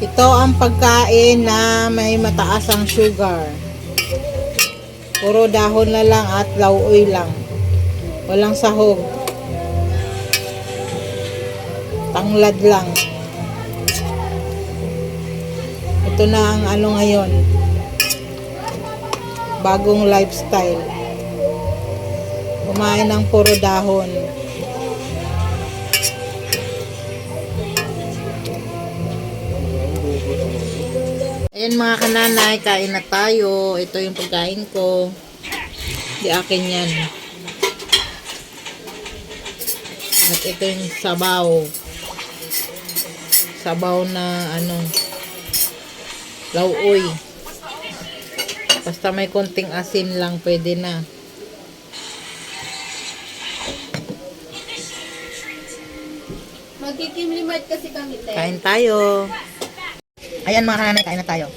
Ito ang pagkain na may mataas ang sugar. Puro dahon na lang at lauoy lang. Walang sahog. Tanglad lang. Ito na ang ano ngayon. Bagong lifestyle. Kumain ng puro dahon. Ayan mga kananay, kain na tayo. Ito yung pagkain ko. Di akin yan. At ito yung sabaw. Sabaw na ano, lauoy. Basta may konting asin lang, pwede na. Magkikimlimart kasi kami, te. Kain tayo. Ayan mga kananay, kain na tayo.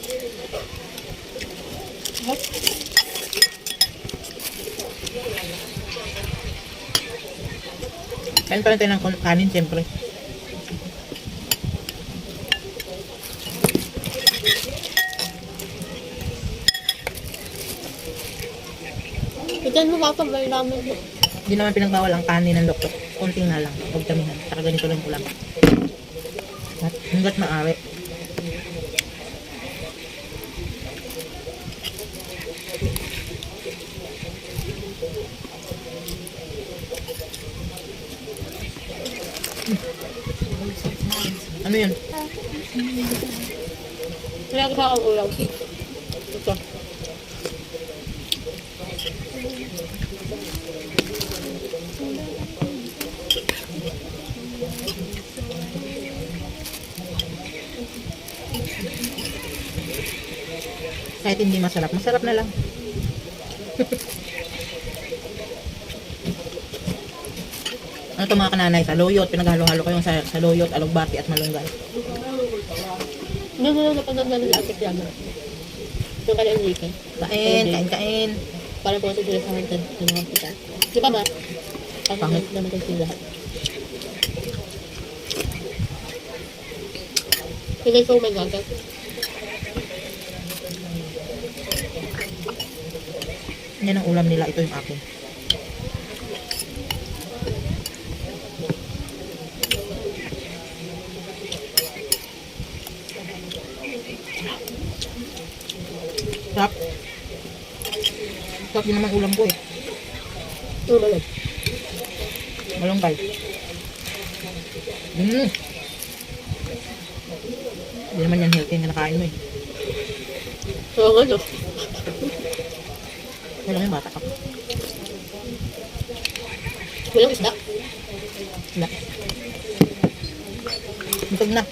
Kain pa rin tayo ng kanin, siyempre. Diyan mo kakabay namin. Hindi naman pinagbawal ang kanin ng lokto. Konting na lang. Huwag damihan. Saka ganito lang ulam. At hanggat maaari. Ano yun? Kaya ka ang ulam. Ito. Kahit hindi masarap, masarap na lang. Ano ito mga kananay? Saluyot. Pinaghalo-halo ko yung saluyot, alugbati at malunggay. Nung napagdagdag ng atik yan. Yung kanya Enrique. Kain. Para po sila sa hantad ng mga kita. Di ba ba? Pangit. Naman sila lahat. Sige, so may gagat. Yan ang ulam nila. Ito yung akin. Sarap. Sarap din naman ulam ko eh. Ano ba yun? Malunggay. Hindi naman yan healthy na nakain mo eh. Oo nga no. Wala yung bata ka. Walang isda. Wala. Busog na.